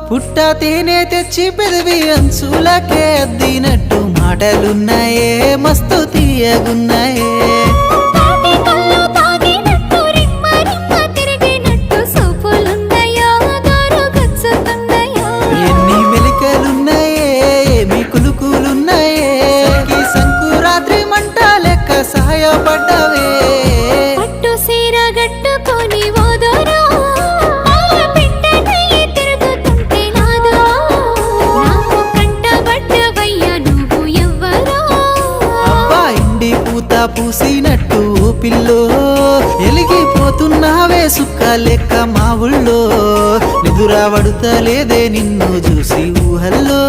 పుట్ట తేనె తెచ్చి పెదవి అంచులకే అద్దినట్టు మాటలున్నాయే మస్తు తీయగున్నాయే ఎన్ని మెలికలున్నాయే ఏమి కులుకులున్నాయే సంకురాత్రి మంట లెక్క సహాయపడ్డవే పట్టు సీర గట్టుకొని పూసినట్టు పిల్లో ఎలిగిపోతున్నావే సుక్క లెక్క మా ఊళ్ళో నిదురా పడుతలేదే నిన్ను చూసి ఊహల్లో